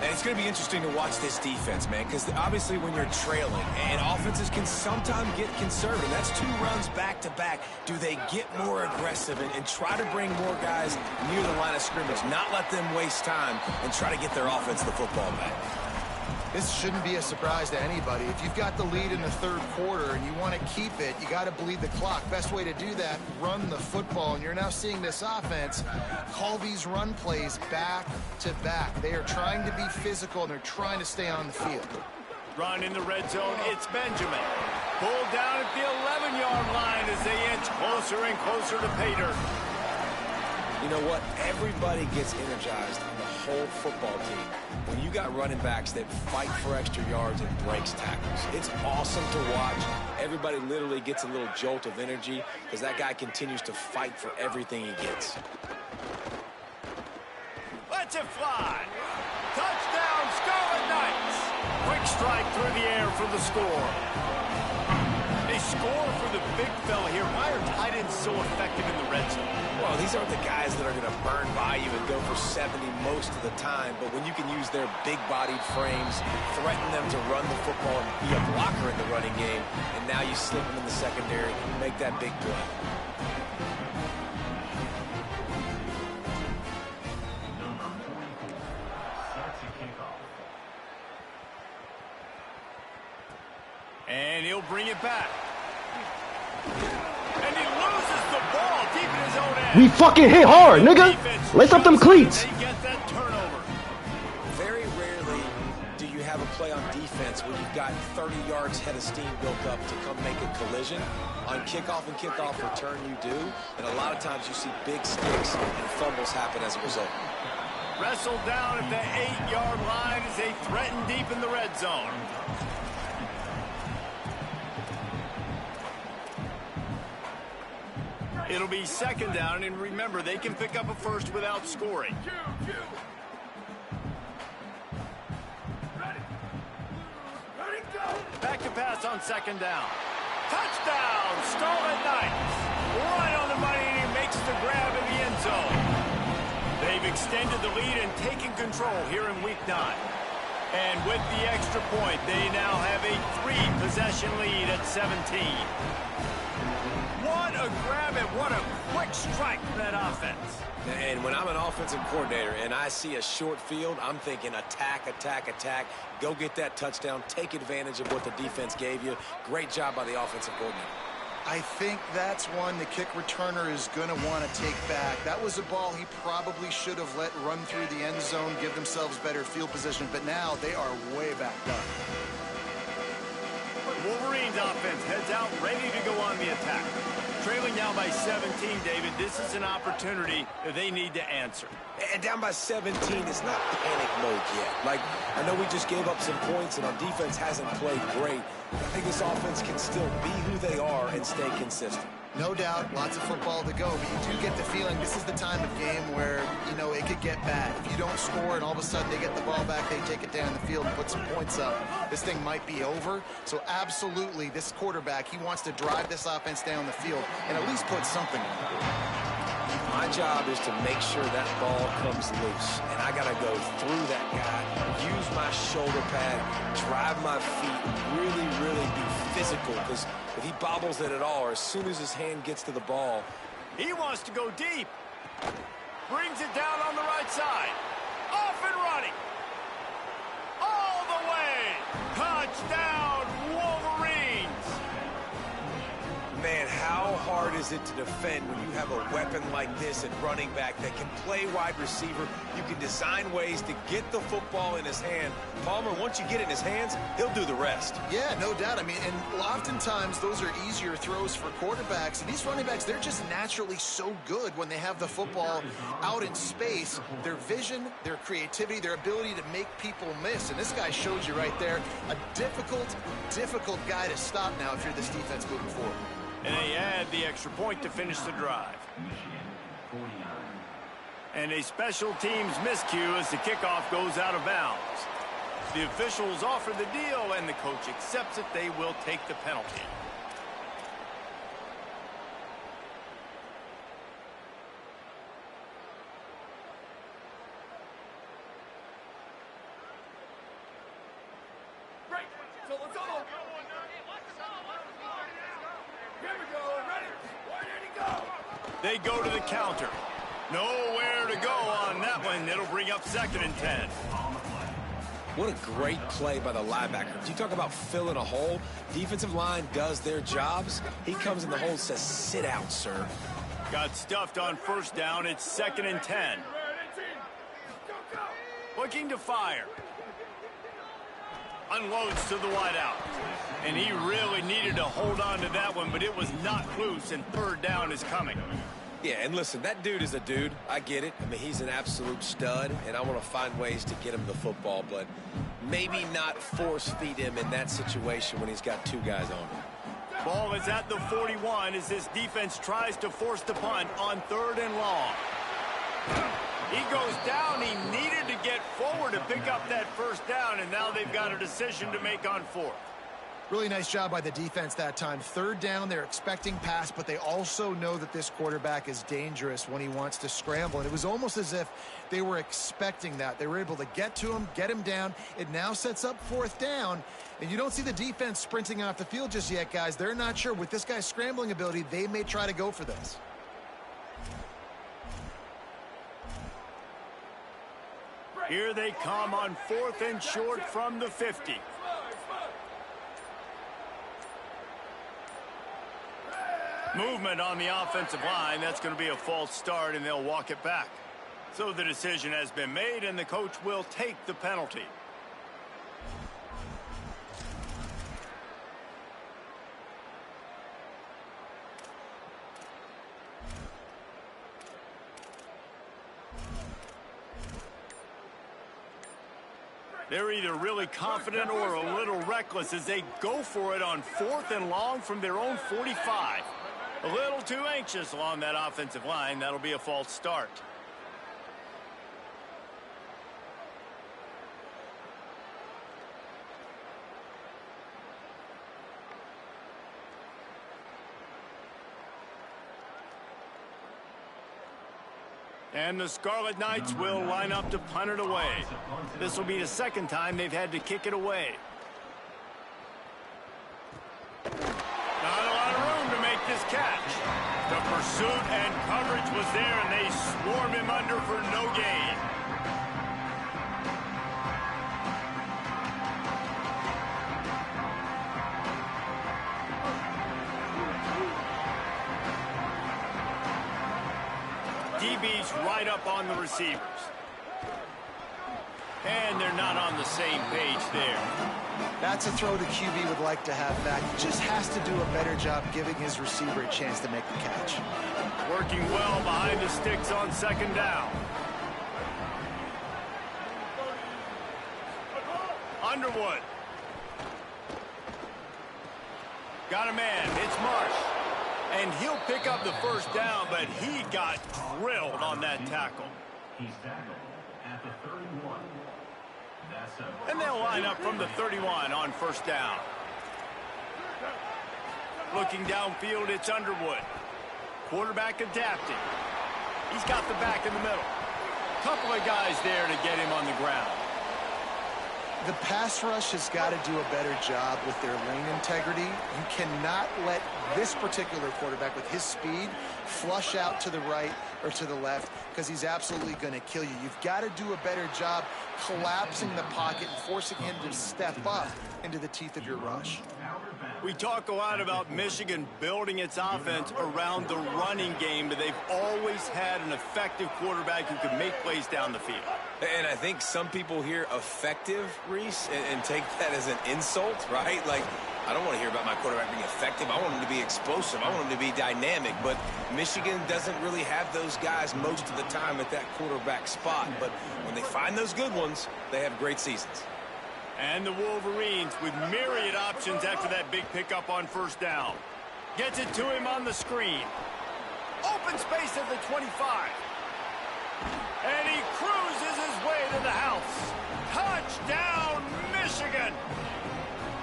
And it's going to be interesting to watch this defense, man, because obviously when you're trailing, and offenses can sometimes get conservative. That's 2 runs back-to-back. Do they get more aggressive and try to bring more guys near the line of scrimmage, not let them waste time, and try to get their offense the football back? This shouldn't be a surprise to anybody. If you've got the lead in the third quarter and you want to keep it, you got to bleed the clock. Best way to do that, run the football. And you're now seeing this offense call these run plays back to back. They are trying to be physical, and they're trying to stay on the field. Run in the red zone, it's Benjamin. Pulled down at the 11-yard line as they inch closer and closer to Pater. You know what? Everybody gets energized on the whole football team when you got running backs that fight for extra yards and breaks tackles. It's awesome to watch. Everybody literally gets a little jolt of energy because that guy continues to fight for everything he gets. Let's it fly. Touchdown, Scarlet Knights. Quick strike through the air for the score. They score for the big fella here. Why are tight ends so effective in the red zone? Well, these aren't the guys that are going to burn by you and go for 70 most of the time, but when you can use their big-bodied frames, threaten them to run the football and be a blocker in the running game, and now you slip them in the secondary, make that big play. And he'll bring it back. And he loses the ball deep in his own end. We fucking hit hard, nigga. Lace up them cleats. They get that turnover. Very rarely do you have a play on defense where you've got 30 yards head of steam built up to come make a collision. On kickoff and kickoff return, you do. And a lot of times you see big sticks and fumbles happen as a result. Wrestled down at the 8-yard line as they threaten deep in the red zone. It'll be second down, and remember, they can pick up a first without scoring. Back to pass on second down. Touchdown, Scarlet Knights. Right on the money, and he makes the grab in the end zone. They've extended the lead and taken control here in Week 9. And with the extra point, they now have a 3-possession lead at 17. What a grab and what a quick strike from that offense. And when I'm an offensive coordinator and I see a short field, I'm thinking attack, attack, attack. Go get that touchdown. Take advantage of what the defense gave you. Great job by the offensive coordinator. I think that's one the kick returner is going to want to take back. That was a ball he probably should have let run through the end zone, give themselves better field position, but now they are way backed up. Wolverines offense heads out, ready to go on the attack. Trailing now by 17, David. This is an opportunity that they need to answer. And down by 17, it's not panic mode yet. Like, I know we just gave up some points and our defense hasn't played great. I think this offense can still be who they are and stay consistent. No doubt, lots of football to go, but you do get the feeling this is the time of game where, you know, it could get bad. If you don't score and all of a sudden they get the ball back, they take it down the field and put some points up, this thing might be over. So absolutely, this quarterback, he wants to drive this offense down the field and at least put something on it. My job is to make sure that ball comes loose, and I got to go through that guy, use my shoulder pad, drive my feet, really, really be physical, because if he bobbles it at all, or as soon as his hand gets to the ball, he wants to go deep. Brings it down on the right side. Off and running. All the way. Touchdown, Wolverines. Man, how hard is it to defend when you have a weapon like this at running back that can play wide receiver? You can design ways to get the football in his hand. Palmer, once you get it in his hands, he'll do the rest. Yeah, no doubt. I mean, and oftentimes those are easier throws for quarterbacks. And these running backs, they're just naturally so good when they have the football out in space. Their vision, their creativity, their ability to make people miss. And this guy showed you right there, a difficult guy to stop now if you're this defense moving forward. And they add the extra point to finish the drive. And a special teams miscue as the kickoff goes out of bounds. The officials offer the deal, and the coach accepts it. They will take the penalty. hustle. Let's all. Here we go. Ready? Where did he go? They go to the counter. Nowhere to go on that one. It'll bring up 2nd and 10. What a great play by the linebacker. You talk about filling a hole. Defensive line does their jobs. He comes in the hole and says, sit out, sir. Got stuffed on 1st down. It's 2nd and 10. Looking to fire. Unloads to the wideout. And he really needed to hold on to that one, but it was not loose, and 3rd down is coming. Yeah, and listen, that dude is a dude. I get it. I mean, he's an absolute stud, and I want to find ways to get him the football, but maybe not force feed him in that situation when he's got 2 guys on him. Ball is at the 41 as this defense tries to force the punt on 3rd and long. He goes down. He needed to get forward to pick up that 1st down, and now they've got a decision to make on 4th. Really nice job by the defense that time. 3rd down, they're expecting pass, but they also know that this quarterback is dangerous when he wants to scramble. And it was almost as if they were expecting that. They were able to get to him, get him down. It now sets up 4th down. And you don't see the defense sprinting off the field just yet, guys. They're not sure. With this guy's scrambling ability, they may try to go for this. Here they come on 4th and short from the 50. Movement on the offensive line. That's going to be a false start, and they'll walk it back. So the decision has been made, and the coach will take the penalty. They're either really confident or a little reckless as they go for it on 4th and long from their own 45. A little too anxious along that offensive line. That'll be a false start. And the Scarlet Knights will line up to punt it away. This will be the 2nd time they've had to kick it away. Not a lot of room to make this catch. The pursuit and coverage was there, and they swarm him under for no gain. DB's right up on the receivers. And they're not on the same page there. That's a throw the QB would like to have back. He just has to do a better job giving his receiver a chance to make the catch. Working well behind the sticks on 2nd down. Underwood. Got a man. It's Marsh. And he'll pick up the 1st down, but he got drilled on that tackle. He's tackled at the 31. And they'll line up from the 31 on 1st down. Looking downfield, it's Underwood. Quarterback adapting. He's got the back in the middle. Couple of guys there to get him on the ground. The pass rush has got to do a better job with their lane integrity. You cannot let this particular quarterback with his speed flush out to the right or to the left because he's absolutely going to kill you. You've got to do a better job collapsing the pocket and forcing him to step up into the teeth of your rush. We talk a lot about Michigan building its offense around the running game, but they've always had an effective quarterback who can make plays down the field. And I think some people hear effective, Reese, and take that as an insult, right? Like, I don't want to hear about my quarterback being effective. I want him to be explosive. I want him to be dynamic. But Michigan doesn't really have those guys most of the time at that quarterback spot. But when they find those good ones, they have great seasons. And the Wolverines with myriad options after that big pickup on 1st down. Gets it to him on the screen. Open space at the 25. And he cruises his way to the house. Touchdown, Michigan!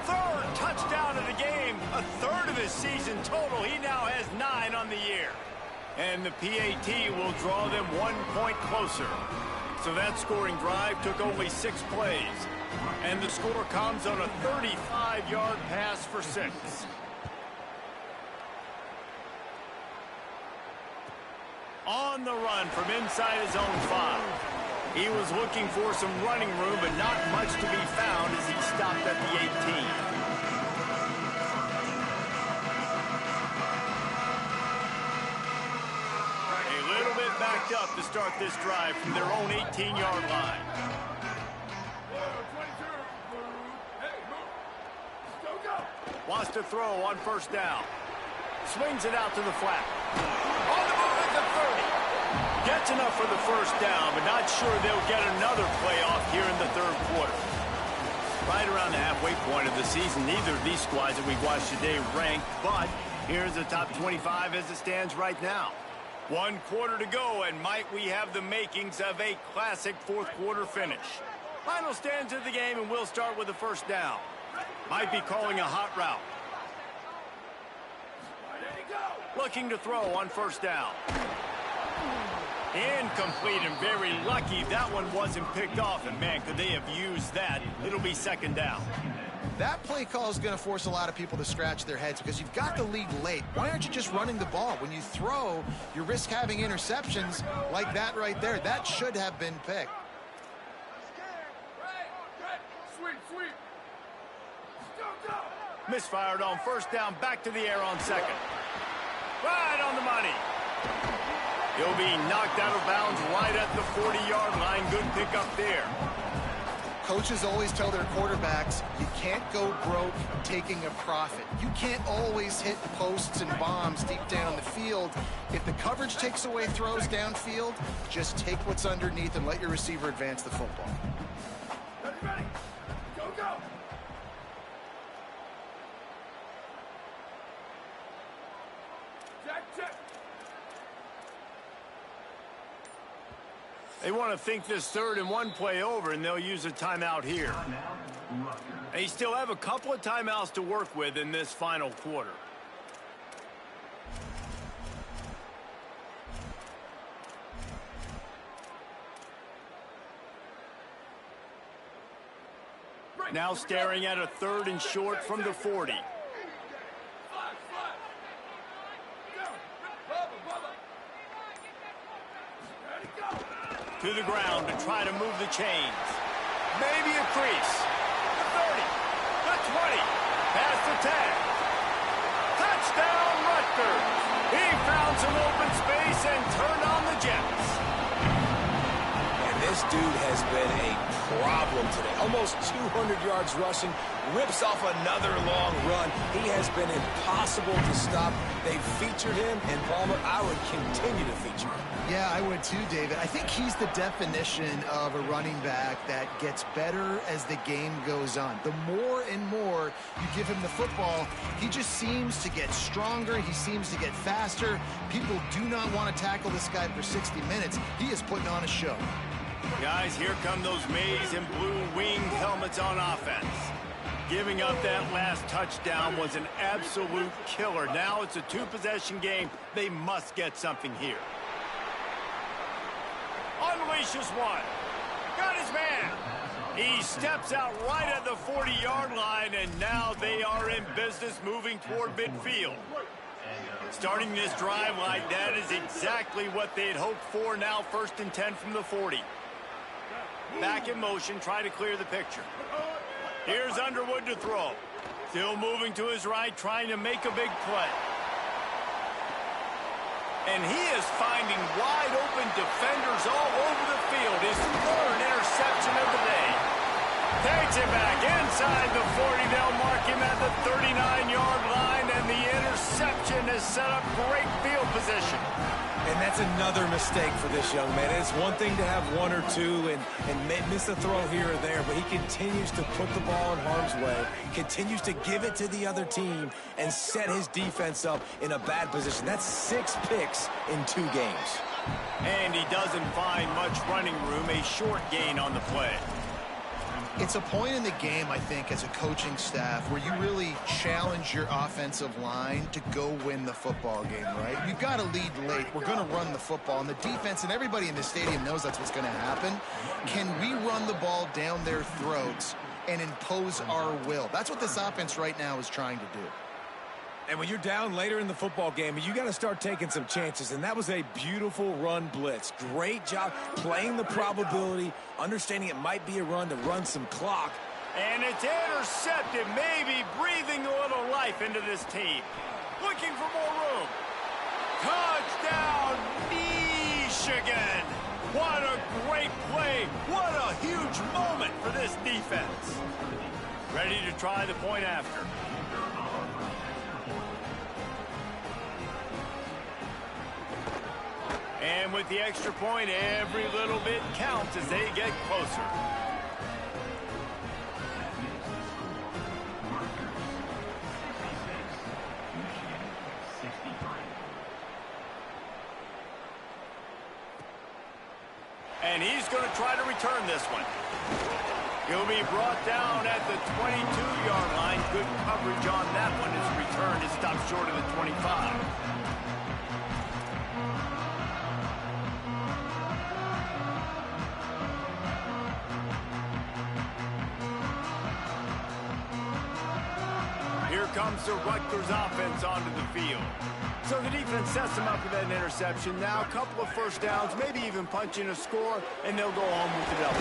3rd touchdown of the game. A 3rd of his season total. He now has 9 on the year. And the PAT will draw them 1 point closer. So that scoring drive took only 6 plays. And the score comes on a 35-yard pass for 6. On the run from inside his own 5. He was looking for some running room, but not much to be found as he stopped at the 18. A little bit backed up to start this drive from their own 18-yard line. Wants to throw on first down. Swings it out to the flat. On the move at the 30. Gets enough for the first down, but not sure they'll get another play off here in the third quarter. Right around the halfway point of the season, neither of these squads that we've watched today ranked, but here's the top 25 as it stands right now. 1 quarter to go, and might we have the makings of a classic fourth quarter finish. Final stands of the game, and we'll start with the first down. Might be calling a hot route. Looking to throw on first down. Incomplete, and very lucky that one wasn't picked off. And, man, could they have used that? It'll be second down. That play call is going to force a lot of people to scratch their heads because you've got the lead late. Why aren't you just running the ball? When you throw, you risk having interceptions like that right there. That should have been picked. Misfired on first down, back to the air on second. Right on the money. He'll be knocked out of bounds right at the 40-yard line. Good pickup there. Coaches always tell their quarterbacks, you can't go broke taking a profit. You can't always hit posts and bombs deep down the field. If the coverage takes away throws downfield, just take what's underneath and let your receiver advance the football. Ready. Go, go. Check. They want to think this 3rd and 1 play over, and they'll use a timeout here. They still have a couple of timeouts to work with in this final quarter. Now staring at a 3rd and short from the 40. To the ground to try to move the chains. Maybe a crease. The 30. The 20. Past the 10. Touchdown, Rutgers. He found some open space and turned on the Jets. And this dude has been a problem today. Almost 200 yards rushing. Rips off another long run. He has been impossible to stop. They've featured him, and Palmer, I would continue to feature him. Yeah, I would too, David. I think he's the definition of a running back that gets better as the game goes on. The more and more you give him the football, he just seems to get stronger. He seems to get faster. People do not want to tackle this guy for 60 minutes. He is putting on a show. Guys, here come those maize and blue winged helmets on offense. Giving up that last touchdown was an absolute killer. Now it's a 2-possession game. They must get something here. Unleashes one. Got his man. He steps out right at the 40-yard line, and now they are in business moving toward midfield. Starting this drive like that is exactly what they had hoped for. Now 1st and 10 from the 40. Back in motion, try to clear the picture. Here's Underwood to throw. Still moving to his right, trying to make a big play. And he is finding wide open defenders all over the field. His 3rd interception of the day. Takes it back inside the 40. They'll mark him at the 39-yard line, and the interception has set up great field position. And that's another mistake for this young man. It's one thing to have 1 or 2 and miss a throw here or there, but he continues to put the ball in harm's way, continues to give it to the other team, and set his defense up in a bad position. That's 6 picks in 2 games. And he doesn't find much running room, a short gain on the play. It's a point in the game, I think, as a coaching staff where you really challenge your offensive line to go win the football game, right? You've got to lead late. We're going to run the football. And the defense and everybody in the stadium knows that's what's going to happen. Can we run the ball down their throats and impose our will? That's what this offense right now is trying to do. And when you're down later in the football game, you got to start taking some chances. And that was a beautiful run blitz. Great job playing the probability, understanding it might be a run to run some clock. And it's intercepted, maybe breathing a little life into this team. Looking for more room. Touchdown, Michigan. What a great play. What a huge moment for this defense. Ready to try the point after. And with the extra point, every little bit counts as they get closer. And he's going to try to return this one. He'll be brought down at the 22-yard line. Good coverage on that one. His return is stopped short of the 25. Here comes the Rutgers offense onto the field. So the defense sets them up with that interception. Now a couple of first downs, maybe even punch in a score, and they'll go home with the double.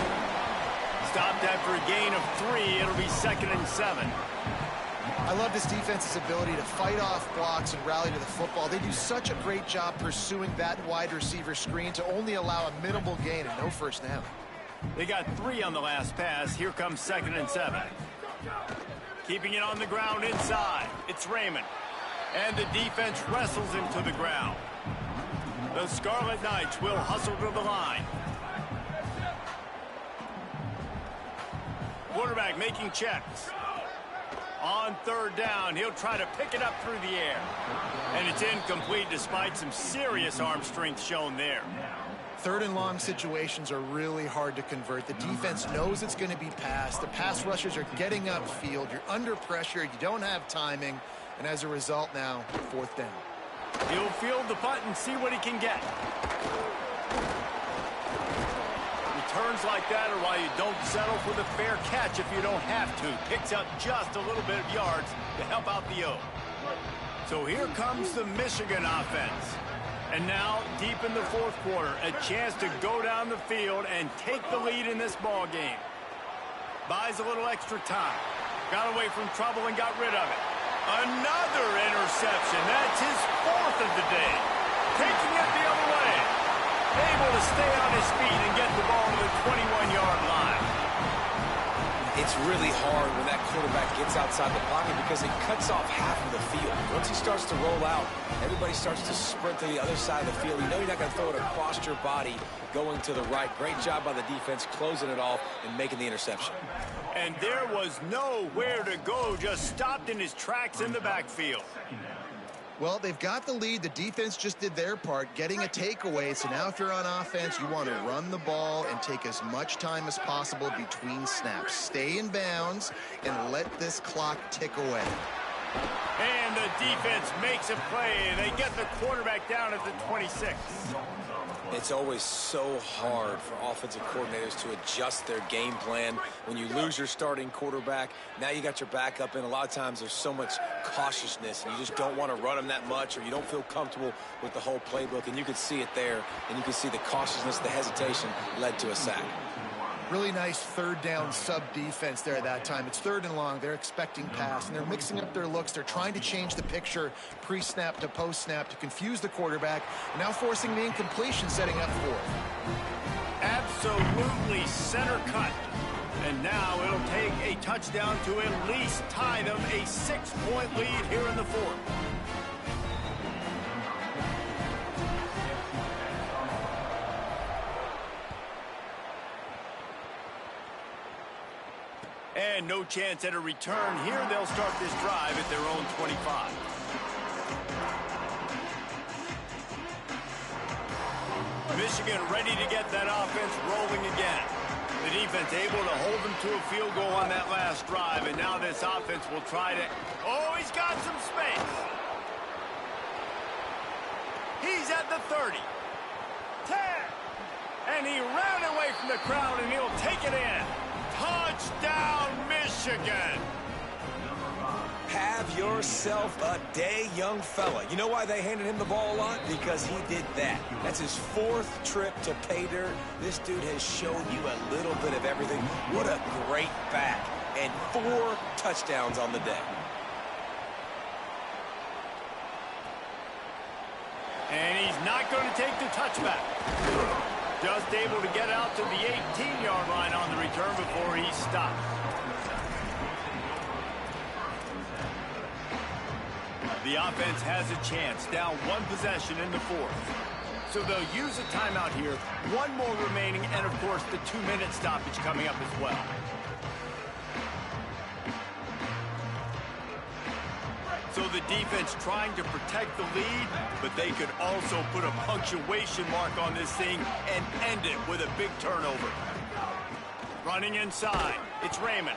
Stopped after a gain of 3. It'll be 2nd and 7. I love this defense's ability to fight off blocks and rally to the football. They do such a great job pursuing that wide receiver screen to only allow a minimal gain and no first down. They got 3 on the last pass. Here comes 2nd and 7. Keeping it on the ground inside. It's Raymond. And the defense wrestles him to the ground. The Scarlet Knights will hustle to the line. Quarterback making checks. On 3rd down, he'll try to pick it up through the air. And it's incomplete despite some serious arm strength shown there. 3rd and long situations are really hard to convert. The defense knows it's going to be passed. The pass rushers are getting upfield. You're under pressure. You don't have timing. And as a result now, 4th down. He'll field the punt and see what he can get. Returns like that are why you don't settle for the fair catch if you don't have to. Picks up just a little bit of yards to help out the O. So here comes the Michigan offense. And now, deep in the 4th quarter, a chance to go down the field and take the lead in this ball game. Buys a little extra time. Got away from trouble and got rid of it. Another interception. That's his 4th of the day. Taking it the other way. Able to stay on his feet and get the ball to the 21-yard line. It's really hard when that quarterback gets outside the pocket because it cuts off half of the field. Once he starts to roll out, everybody starts to sprint to the other side of the field. You know you're not going to throw it across your body going to the right. Great job by the defense closing it off and making the interception. And there was nowhere to go, just stopped in his tracks in the backfield. Well, they've got the lead. The defense just did their part, getting a takeaway. So now if you're on offense, you want to run the ball and take as much time as possible between snaps. Stay in bounds and let this clock tick away. And the defense makes a play. They get the quarterback down at the 26. It's always so hard for offensive coordinators to adjust their game plan. When you lose your starting quarterback, now you got your backup in. A lot of times there's so much cautiousness, and you just don't want to run them that much, or you don't feel comfortable with the whole playbook. And you can see it there, and you can see the cautiousness, the hesitation led to a sack. Really nice 3rd down sub-defense there at that time. It's 3rd and long. They're expecting pass, and they're mixing up their looks. They're trying to change the picture pre-snap to post-snap to confuse the quarterback, and now forcing the incompletion, setting up 4th. Absolutely center cut. And now it'll take a touchdown to at least tie them a 6-point lead here in the 4th. And no chance at a return here. They'll start this drive at their own 25. Michigan ready to get that offense rolling again. The defense able to hold them to a field goal on that last drive, and now this offense will try to... Oh, he's got some space. He's at the 30. 10. And he ran away from the crowd, and he'll take it in. Touchdown, Michigan. Have yourself a day, young fella. You know why they handed him the ball a lot? Because he did that. That's his 4th trip to pay dirt. This dude has shown you a little bit of everything. What a great back. And 4 touchdowns on the day. And he's not going to take the touchback. Just able to get out to the 18-yard line on the return before he stopped. The offense has a chance, down 1 possession in the 4th. So they'll use a timeout here, 1 more remaining, and of course the 2-minute stoppage coming up as well. So the defense trying to protect the lead, but they could also put a punctuation mark on this thing and end it with a big turnover. Running inside, it's Raymond.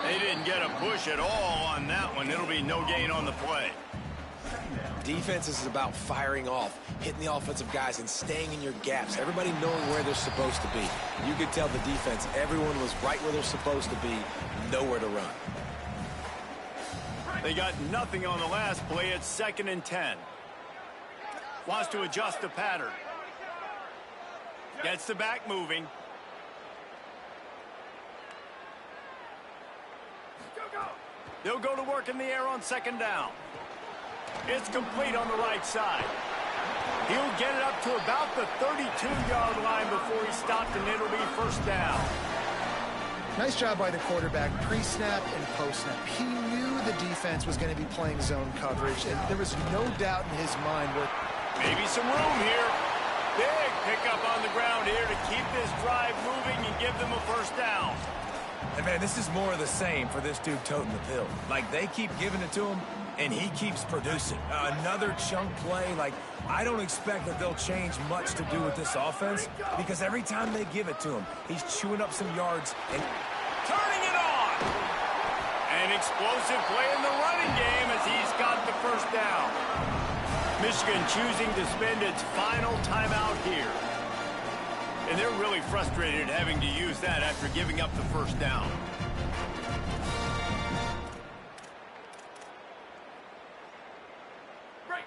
They didn't get a push at all on that one. It'll be no gain on the play. Defense is about firing off, hitting the offensive guys and staying in your gaps. Everybody knowing where they're supposed to be. You could tell the defense, everyone was right where they're supposed to be, nowhere to run. They got nothing on the last play. It's 2nd and 10. Wants to adjust the pattern. Gets the back moving. They'll go to work in the air on 2nd down. It's complete on the right side. He'll get it up to about the 32-yard line before he stopped, and it'll be 1st down. Nice job by the quarterback, pre-snap and post-snap. He knew the defense was going to be playing zone coverage, and there was no doubt in his mind where... Maybe some room here. Big pickup on the ground here to keep this drive moving and give them a 1st down. And man, this is more of the same for this dude toting the pill. Like, they keep giving it to him, and he keeps producing. Another chunk play. Like, I don't expect that they'll change much to do with this offense, because every time they give it to him, he's chewing up some yards and turning it on. An explosive play in the running game as he's got the 1st down. Michigan choosing to spend its final timeout here. And they're really frustrated having to use that after giving up the 1st down.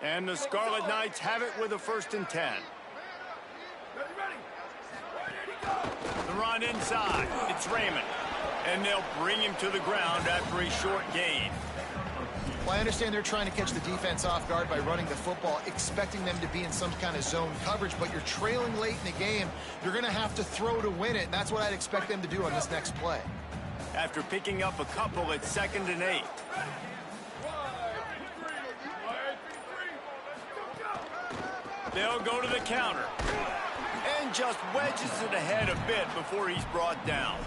And the Scarlet Knights have it with a 1st and 10. The run inside. It's Raymond. And they'll bring him to the ground after a short gain. Well, I understand they're trying to catch the defense off guard by running the football, expecting them to be in some kind of zone coverage, but you're trailing late in the game. You're going to have to throw to win it, and that's what I'd expect them to do on this next play. After picking up a couple at 2nd and 8. They'll go to the counter. And just wedges it ahead a bit before he's brought down.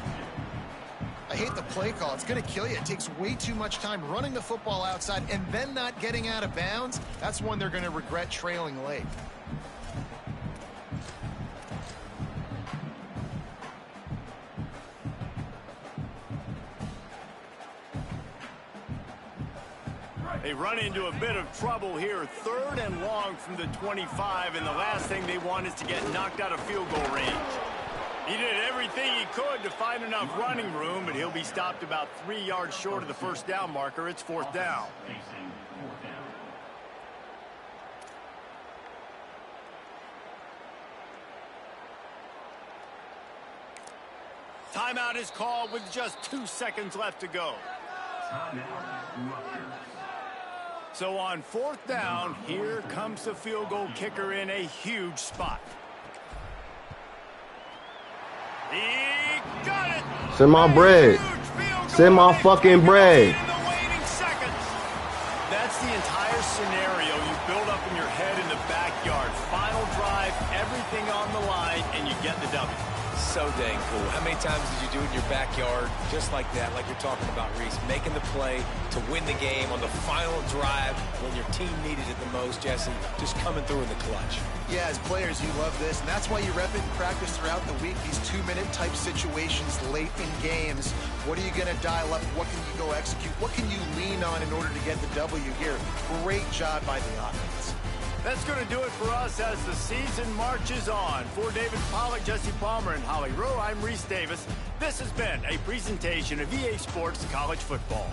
I hate the play call. It's going to kill you. It takes way too much time running the football outside and then not getting out of bounds. That's one they're going to regret trailing late. They run into a bit of trouble here. 3rd and long from the 25, and the last thing they want is to get knocked out of field goal range. He did everything he could to find enough running room, but he'll be stopped about 3 yards short of the 1st down marker. It's 4th down. Timeout is called with just 2 seconds left to go. So on 4th down, here comes the field goal kicker in a huge spot. He got it! Send my bread. Send my fucking bread. That's the entire scenario you build up in your head in the backyard. Final drive, everything on the line, and you get the W. So dang cool. How many times did you do it in your backyard just like that, like you're talking about, Reese, making the play to win the game on the final drive when your team needed it the most, Jesse, just coming through in the clutch. Yeah, as players, you love this, and that's why you rep it in practice throughout the week, these 2-minute type situations late in games. What are you going to dial up? What can you go execute? What can you lean on in order to get the W here? Great job by the offense. That's going to do it for us as the season marches on. For David Pollack, Jesse Palmer, and Holly Rowe, I'm Reese Davis. This has been a presentation of EA Sports College Football.